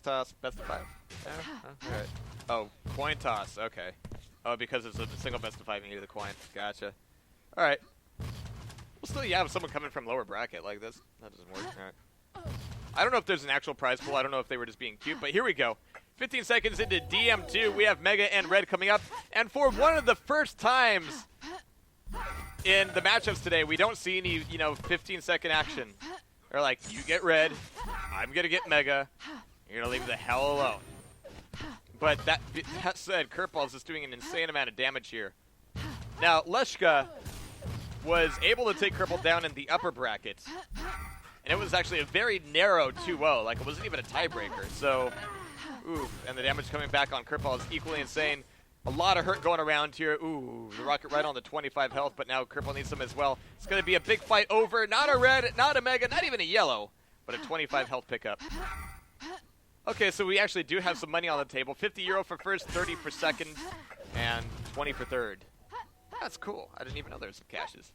toss, best of 5? Yeah, all right. Oh, coin toss. Okay. Oh, because it's a single best of 5, you need the coin. Gotcha. All right. Well, still, you have someone coming from lower bracket like this. That doesn't work. All right. I don't know if there's an actual prize pool. I don't know if they were just being cute, but here we go. 15 seconds into DM2, we have Mega and Red coming up, and for one of the first times in the matchups today, we don't see any, 15-second action. They're like, you get Red, I'm gonna get Mega, you're gonna leave the hell alone. But that said, KeRpaL is just doing an insane amount of damage here. Now, Leshka was able to take KeRpaL down in the upper bracket, and it was actually a very narrow 2-0, like it wasn't even a tiebreaker. So, oof, and the damage coming back on KeRpaL is equally insane. A lot of hurt going around here. Ooh, the rocket right on the 25 health, but now KeRpaL needs some as well. It's going to be a big fight over, not a red, not a mega, not even a yellow, but a 25 health pickup. Okay, so we actually do have some money on the table. 50 euro for first, 30 for second, and 20 for third. That's cool. I didn't even know there were some cashes.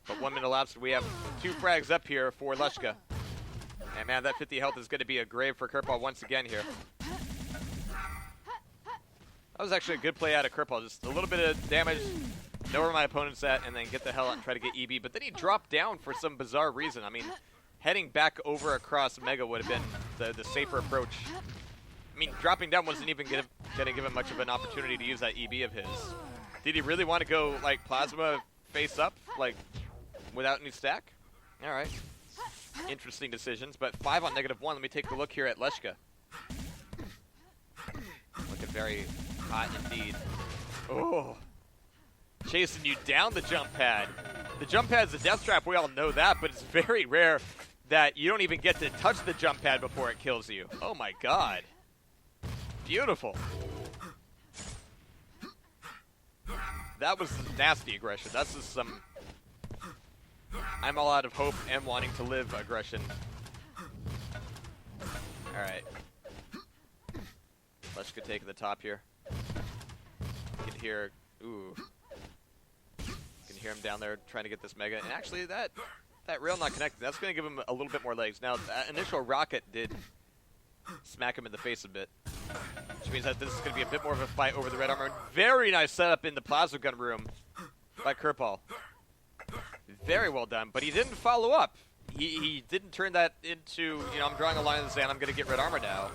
But 1 minute elapsed. We have 2 frags up here for Leshka. And man, that 50 health is going to be a grave for KeRpaL once again here. That was actually a good play out of KeRpaL. Just a little bit of damage, know where my opponent's at, and then get the hell out and try to get EB. But then he dropped down for some bizarre reason. I mean, heading back over across Mega would have been the safer approach. I mean, dropping down wasn't even going to give him much of an opportunity to use that EB of his. Did he really want to go, like, Plasma face up, like, without any stack? All right. Interesting decisions, but 5 on -1. Let me take a look here at Leshka. Looking very hot indeed. Oh. Chasing you down the jump pad. The jump pad's a death trap, we all know that, but it's very rare that you don't even get to touch the jump pad before it kills you. Oh my god. Beautiful. That was nasty aggression. That's just some I'm all out of hope and wanting to live aggression. Alright. Leshka taking the top here. You can hear, ooh. You can hear him down there trying to get this mega. And actually that rail not connected. That's going to give him a little bit more legs. Now, that initial rocket did smack him in the face a bit. Which means that this is going to be a bit more of a fight over the red armor. Very nice setup in the plasma gun room by KeRpaL. Very well done, but he didn't follow up. He didn't turn that into, I'm drawing a line in the sand, I'm going to get red armor now.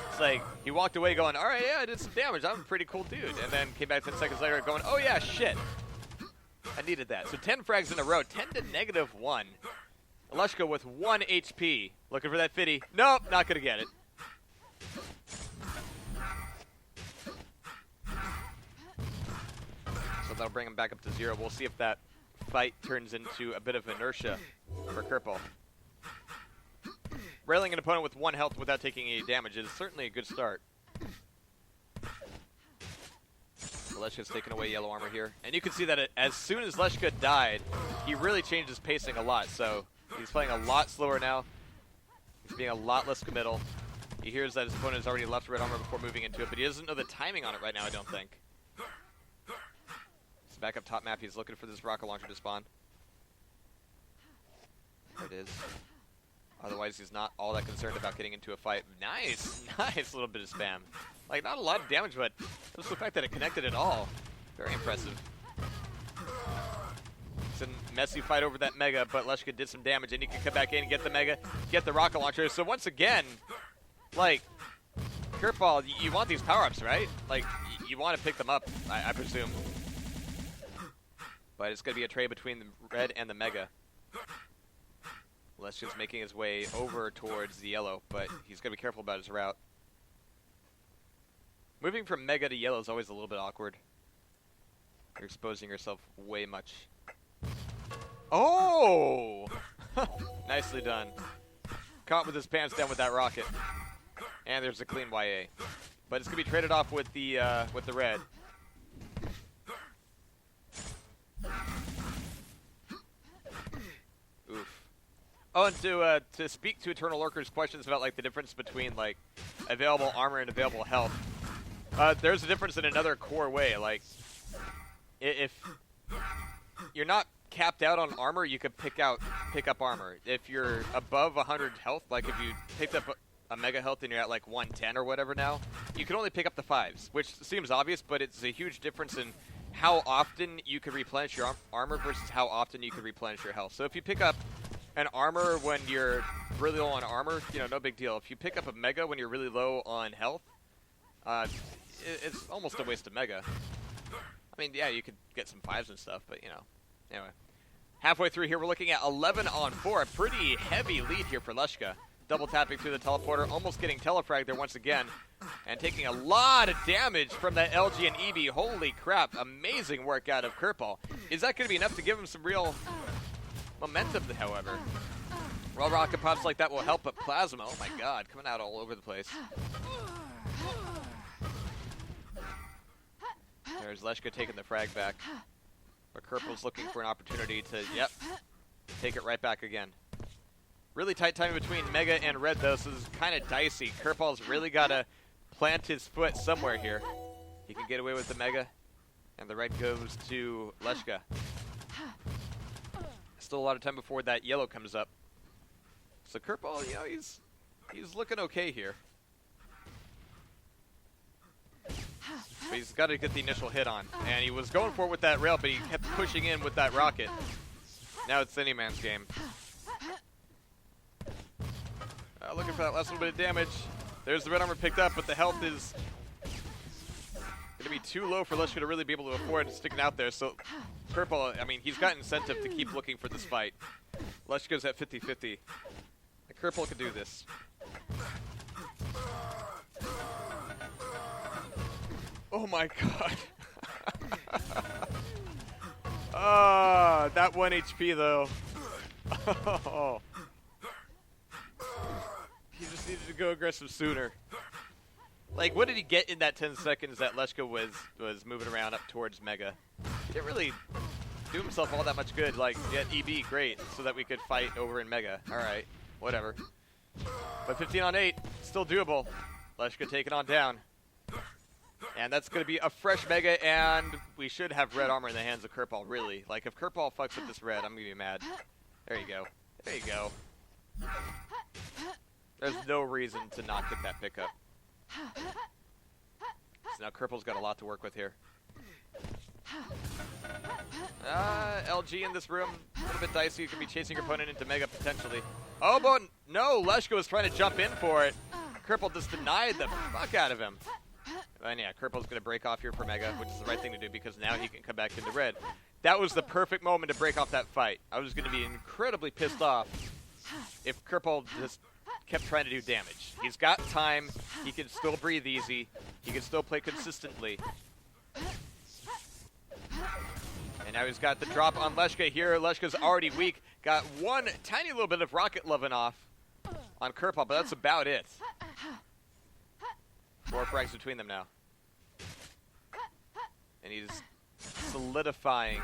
It's like, he walked away going, all right, yeah, I did some damage, I'm a pretty cool dude. And then came back 10 seconds later going, oh yeah, shit. I needed that. So 10 frags in a row, 10 to -1. Leshka with 1 HP. Looking for that 50. Nope, not going to get it. So that'll bring him back up to 0. We'll see if that fight turns into a bit of inertia for KeRpaL. Railing an opponent with 1 health without taking any damage is certainly a good start. Leshka's taking away yellow armor here. And you can see that as soon as Leshka died, he really changed his pacing a lot. So he's playing a lot slower now. He's being a lot less committal. He hears that his opponent has already left red armor before moving into it, but he doesn't know the timing on it right now, I don't think. So back up top map, he's looking for this rocket launcher to spawn. There it is. Otherwise, he's not all that concerned about getting into a fight. Nice, nice little bit of spam. Like, not a lot of damage, but just the fact that it connected at all. Very impressive. It's a messy fight over that mega, but Leshka did some damage, and he can come back in and get the mega, get the rocket launcher. So once again, like, KeRpaL, you want these power-ups, right? Like, you want to pick them up, I presume. But it's going to be a trade between the red and the mega. Leshka's making his way over towards the yellow, but he's got to be careful about his route. Moving from mega to yellow is always a little bit awkward. You're exposing yourself way much. Oh! Nicely done. Caught with his pants down with that rocket. And there's a clean YA. But it's going to be traded off with the red. Oof. Oh, and to speak to Eternal Lurker's questions about, like, the difference between, like, available armor and available health. There's a difference in another core way. Like, if you're not capped out on armor, you could pick up armor. If you're above 100 health, like if you picked up a mega health and you're at like 110 or whatever now, you can only pick up the 5s, which seems obvious, but it's a huge difference in how often you can replenish your armor versus how often you can replenish your health. So if you pick up an armor when you're really low on armor, you know, no big deal. If you pick up a mega when you're really low on health, it's almost a waste of mega. I mean, yeah, you could get some 5s and stuff, but, you know, anyway. Halfway through here, we're looking at 11 on 4. A pretty heavy lead here for Leshka. Double tapping through the teleporter, almost getting telefrag there once again, and taking a lot of damage from that LG and EB. Holy crap, amazing work out of KeRpaL. Is that going to be enough to give him some real momentum, however? Well, rocket pops like that will help, but Plasma, oh my god, coming out all over the place. There's Leshka taking the frag back. But KeRpaL's looking for an opportunity to, yep, take it right back again. Really tight timing between Mega and Red, though, so this is kind of dicey. KeRpaL's really got to plant his foot somewhere here. He can get away with the Mega, and the red goes to Leshka. Still a lot of time before that yellow comes up. So KeRpaL, you know, he's looking okay here. But he's got to get the initial hit on. And he was going for it with that rail, but he kept pushing in with that rocket. Now it's any man's game. Looking for that last little bit of damage. There's the red armor picked up, but the health is going to be too low for Leshka to really be able to afford sticking out there. So KeRpaL, I mean, he's got incentive to keep looking for this fight. Leshka's at 50-50. KeRpaL could do this. Oh my god. That 1 HP though. Oh. He just needed to go aggressive sooner. Like, what did he get in that 10 seconds that Leshka was moving around up towards Mega? He didn't really do himself all that much good. Like, yeah, EB, great, so that we could fight over in Mega. Alright, whatever. But 15 on 8, still doable. Leshka taking on down. And that's going to be a fresh Mega, and we should have red armor in the hands of KeRpaL, really. Like, if KeRpaL fucks up this red, I'm going to be mad. There you go. There you go. There's no reason to not get that pickup. So now KeRpaL's got a lot to work with here. LG in this room, a little bit dicey. You could be chasing your opponent into Mega, potentially. Oh, but no, Leshka was trying to jump in for it. KeRpaL just denied the fuck out of him. And yeah, KeRpaL's going to break off here for Mega, which is the right thing to do because now he can come back into red. That was the perfect moment to break off that fight. I was going to be incredibly pissed off if KeRpaL just kept trying to do damage. He's got time. He can still breathe easy. He can still play consistently. And now he's got the drop on Leshka here. Leshka's already weak. Got one tiny little bit of rocket loving off on KeRpaL, but that's about it. 4 frags between them now. And he's solidifying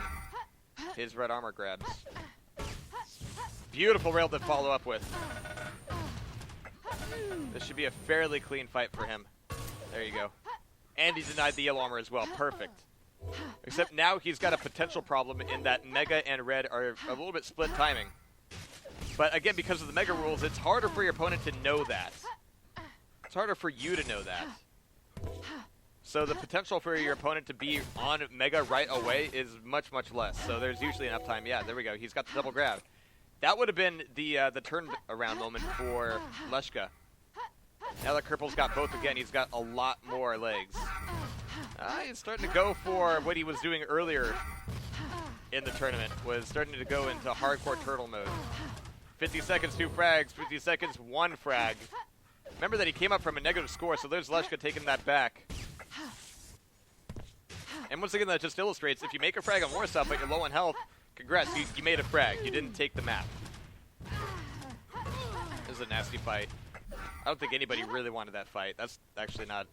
his red armor grabs. Beautiful rail to follow up with. This should be a fairly clean fight for him. There you go. And he denied the yellow armor as well. Perfect. Except now he's got a potential problem in that Mega and Red are a little bit split timing. But again, because of the Mega rules, it's harder for your opponent to know that. It's harder for you to know that. So the potential for your opponent to be on Mega right away is much, much less. So there's usually enough time. Yeah, there we go. He's got the double grab. That would have been the turn around moment for Leshka. Now that KeRpaL's got both again, he's got a lot more legs. He's starting to go for what he was doing earlier in the tournament, was starting to go into hardcore turtle mode. 50 seconds, 2 frags. 50 seconds, 1 frag. Remember that he came up from a negative score, so there's Leshka taking that back. And once again, that just illustrates, if you make a frag on Warsaw, but you're low on health, congrats, you made a frag. You didn't take the map. This is a nasty fight. I don't think anybody really wanted that fight. That's actually not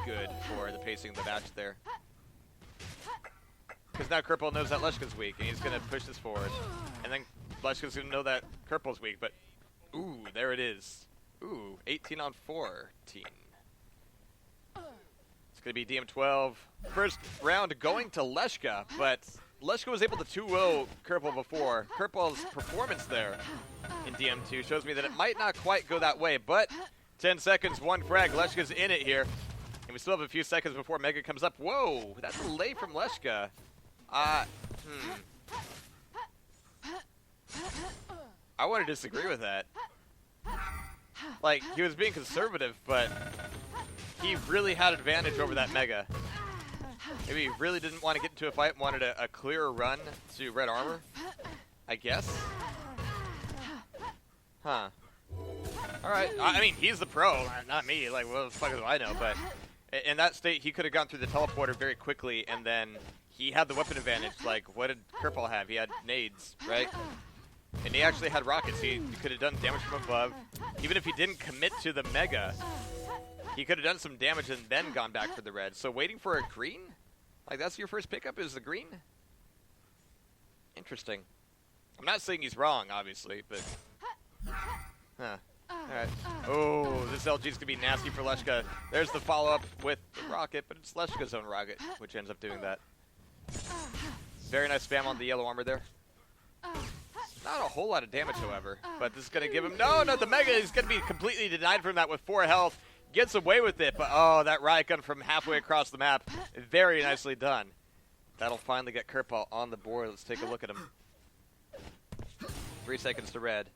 good for the pacing of the match there. Because now KeRpaL knows that Leshka's weak, and he's going to push this forward. And then Leshka's going to know that KeRpaL's weak, but ooh, there it is. Ooh, 18 on 14. It's going to be DM12. First round going to Leshka, but Leshka was able to 2-0 KeRpaL before. KeRpaL's performance there in DM2 shows me that it might not quite go that way, but 10 seconds, 1 frag. Leshka's in it here. And we still have a few seconds before Mega comes up. Whoa, that's a lay from Leshka. I want to disagree with that. Like, he was being conservative, but he really had advantage over that Mega. Maybe he really didn't want to get into a fight and wanted a clearer run to red armor, I guess. Huh. Alright, I mean, he's the pro, not me. Like, what the fuck do I know? But in that state, he could have gone through the teleporter very quickly, and then he had the weapon advantage. Like, what did KeRpaL have? He had nades, right? And he actually had rockets. He could have done damage from above. Even if he didn't commit to the Mega, he could have done some damage and then gone back for the red. So waiting for a green? Like, that's your first pickup is the green? Interesting. I'm not saying he's wrong, obviously, but... Huh. Alright. Oh, this LG's going to be nasty for Leshka. There's the follow-up with the rocket, but it's Leshka's own rocket, which ends up doing that. Very nice spam on the yellow armor there. Not a whole lot of damage, however, but this is going to give him... No, the Mega is going to be completely denied from that with 4 health. Gets away with it, but oh, that riot gun from halfway across the map. Very nicely done. That'll finally get KeRpaL on the board. Let's take a look at him. 3 seconds to red.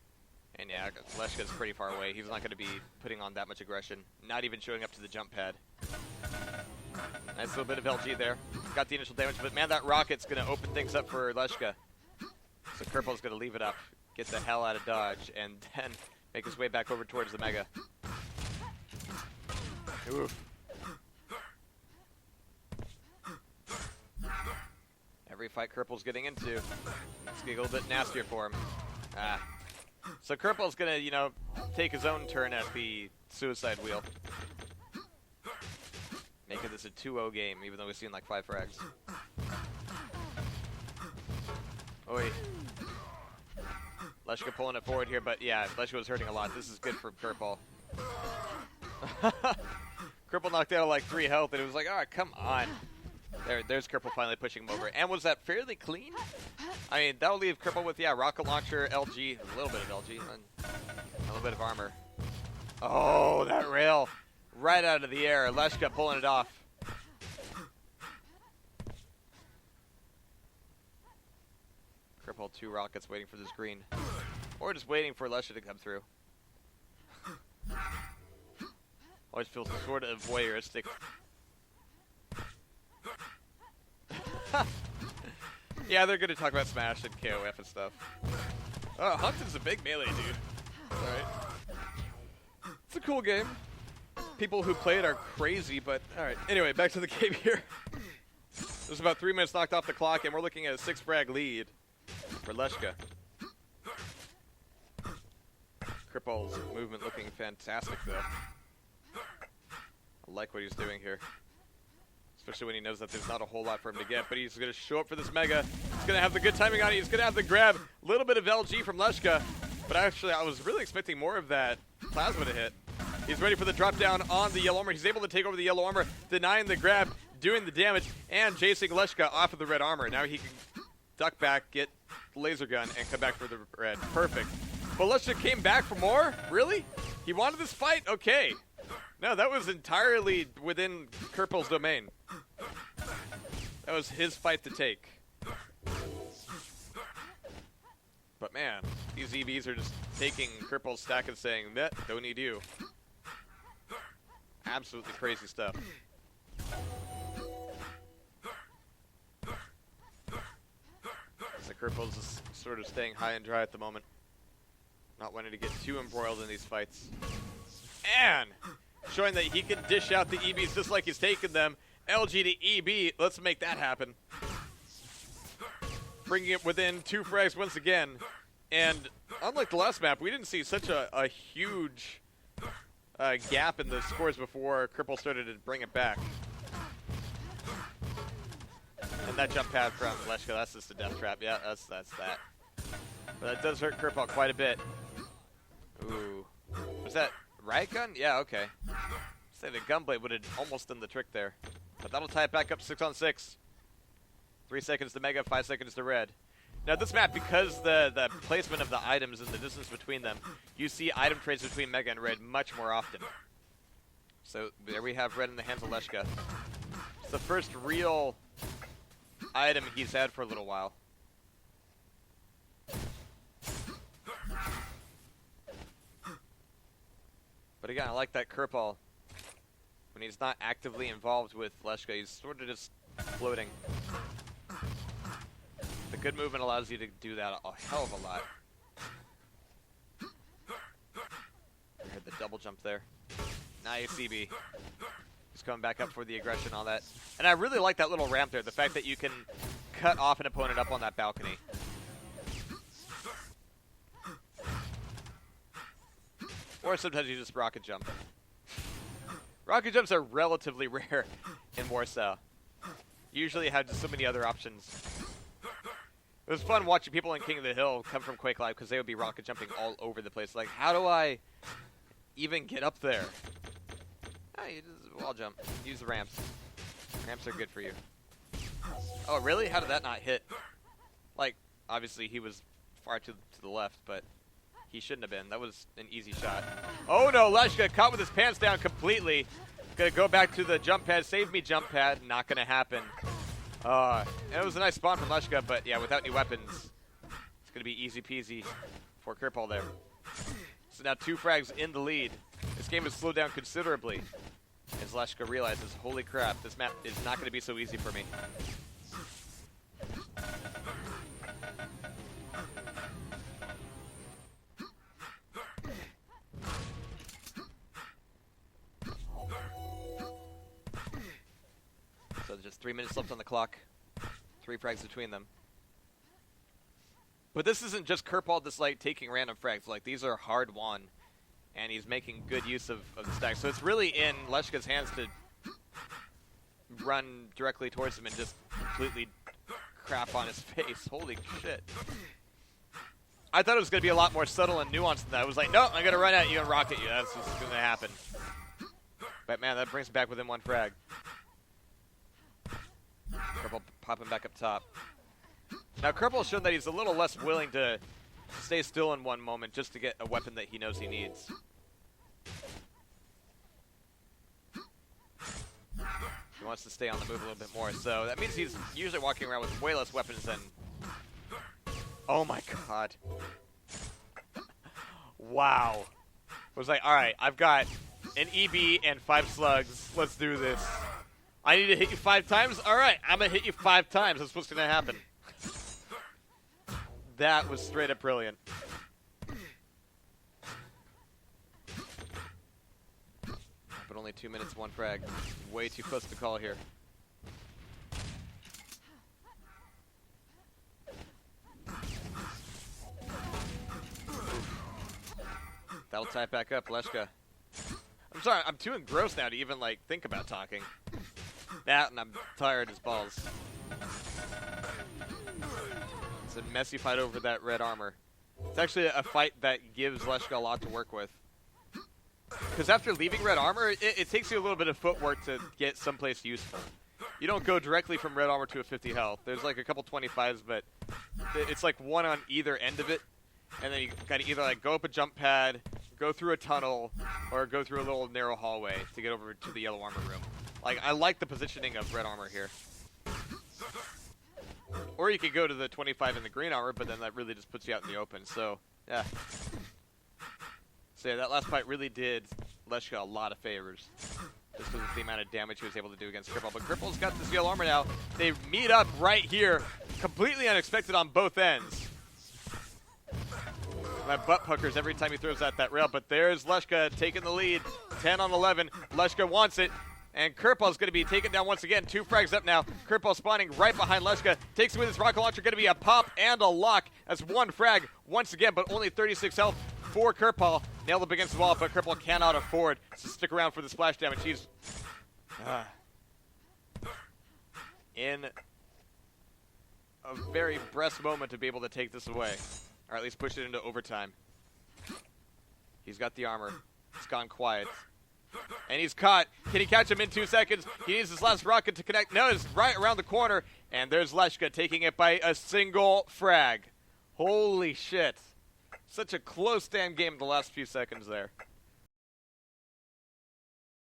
And yeah, Leshka's pretty far away. He's not going to be putting on that much aggression. Not even showing up to the jump pad. Nice little bit of LG there. Got the initial damage, but man, that rocket's going to open things up for Leshka. So KeRpaL's going to leave it up, get the hell out of dodge, and then make his way back over towards the Mega. Oof. Every fight KeRpaL's getting into, it's getting a little bit nastier for him. So KeRpaL's going to, you know, take his own turn at the suicide wheel. Making this a 2-0 game, even though we've seen like 5 frags. Oi. Leshka pulling it forward here, but yeah, Leshka was hurting a lot. This is good for KeRpaL. KeRpaL knocked out like 3 health, and it was like, oh, come on. There's KeRpaL finally pushing him over. And was that fairly clean? I mean, that'll leave KeRpaL with, yeah, rocket launcher, LG, a little bit of LG, and a little bit of armor. Oh, that rail. Right out of the air. Leshka pulling it off. KeRpaL 2 rockets waiting for this green. Or just waiting for Leshka to come through. Always feels sort of voyeuristic. Yeah, they're going to talk about Smash and KOF and stuff. Oh, Humpton's a big melee dude. Alright. It's a cool game. People who play it are crazy, but alright. Anyway, back to the game here. There's about 3 minutes knocked off the clock, and we're looking at a 6 frag lead for Leshka. KeRpaL's movement looking fantastic, though. I like what he's doing here. Especially when he knows that there's not a whole lot for him to get, but he's going to show up for this Mega. He's going to have the good timing on it. He's going to have the grab. A little bit of LG from Leshka, but actually I was really expecting more of that plasma to hit. He's ready for the drop down on the yellow armor. He's able to take over the yellow armor, denying the grab, doing the damage, and chasing Leshka off of the red armor. Now he can duck back, get the laser gun, and come back for the red. Perfect. But Leshka came back for more? Really? He wanted this fight? Okay. No, that was entirely within KeRpaL's domain. That was his fight to take. But man, these EVs are just taking KeRpaL's stack and saying, "That don't need you." Absolutely crazy stuff. So KeRpaL's just sort of staying high and dry at the moment. Not wanting to get too embroiled in these fights. And showing that he can dish out the EBs just like he's taken them. LG to EB, let's make that happen. Bringing it within 2 frags once again. And unlike the last map, we didn't see such a huge gap in the scores before KeRpaL started to bring it back. And that jump pad from Leshka, that's just a death trap. Yeah, that's that. But that does hurt KeRpaL quite a bit. Ooh. Was that riot gun? Yeah, okay. Say the gunblade would have almost done the trick there. But that'll tie it back up 6 on 6. 3 seconds to Mega, 5 seconds to red. Now this map, because the placement of the items and the distance between them, you see item trades between Mega and Red much more often. So there we have Red in the hands of Leshka. It's the first real item he's had for a little while. But again, I like that KeRpaL. When he's not actively involved with Leshka, he's sort of just floating. The good movement allows you to do that a hell of a lot. You heard the double jump there. Nice EB. Just coming back up for the aggression on that. And I really like that little ramp there, the fact that you can cut off an opponent up on that balcony. Or sometimes you just rocket jump. Rocket jumps are relatively rare in Warsaw. Usually you have just so many other options. It was fun watching people in King of the Hill come from Quake Live because they would be rocket jumping all over the place. Like, how do I even get up there? Oh, you just wall jump. Use the ramps. Ramps are good for you. Oh, really? How did that not hit? Like, obviously he was far to the left, but he shouldn't have been. That was an easy shot. Oh no, Leshka caught with his pants down completely. Gonna go back to the jump pad. Save me jump pad. Not gonna happen. And it was a nice spawn from Leshka, but yeah, without any weapons, it's gonna be easy peasy for KeRpaL there. So now 2 frags in the lead. This game has slowed down considerably as Leshka realizes, holy crap, this map is not gonna be so easy for me. So just 3 minutes left on the clock. 3 frags between them. But this isn't just KeRpaL just like taking random frags. Like, these are hard won. And he's making good use of the stack. So it's really in Leshka's hands to run directly towards him and just completely crap on his face. Holy shit. I thought it was going to be a lot more subtle and nuanced than that. I was like, no, I'm going to run at you and rocket you. That's what's going to happen. But man, that brings it back within 1 frag. KeRpaL popping back up top. Now KeRpaL's shown that he's a little less willing to stay still in one moment just to get a weapon that he knows he needs. He wants to stay on the move a little bit more, so that means he's usually walking around with way less weapons than... Oh my god. Wow. I was like, alright, I've got an EB and 5 slugs. Let's do this. I need to hit you 5 times? Alright, I'm gonna hit you 5 times. That's what's gonna happen. That was straight up brilliant. But only 2 minutes, 1 frag. Way too close to call here. That'll tie it back up, Leshka. I'm sorry, I'm too engrossed now to even, like, think about talking. That, and I'm tired as balls. It's a messy fight over that red armor. It's actually a fight that gives Leshka a lot to work with. Because after leaving red armor, it takes you a little bit of footwork to get someplace useful. You don't go directly from red armor to a 50 health. There's like a couple 25s, but it's like one on either end of it. And then you gotta either like go up a jump pad, go through a tunnel, or go through a little narrow hallway to get over to the yellow armor room. Like, I like the positioning of red armor here. Or you could go to the 25 in the green armor, but then that really just puts you out in the open. So, yeah. So yeah, that last fight really did Leshka a lot of favors. Just because of the amount of damage he was able to do against KeRpaL. But KeRpaL's got this yellow armor now. They meet up right here. Completely unexpected on both ends. My butt puckers every time he throws out that rail. But there's Leshka taking the lead. 10 on 11. Leshka wants it. And KeRpaL's going to be taken down once again. 2 frags up now. KeRpaL spawning right behind Leshka. Takes it with his rocket launcher. Going to be a pop and a lock. That's 1 frag once again, but only 36 health for KeRpaL. Nailed up against the wall, but KeRpaL cannot afford to stick around for the splash damage. He's in a very breast moment to be able to take this away. Or at least push it into overtime. He's got the armor. It's gone quiet. And he's caught. Can he catch him in 2 seconds? He needs his last rocket to connect. No, it's right around the corner. And there's Leshka taking it by a single frag. Holy shit. Such a close damn game in the last few seconds there.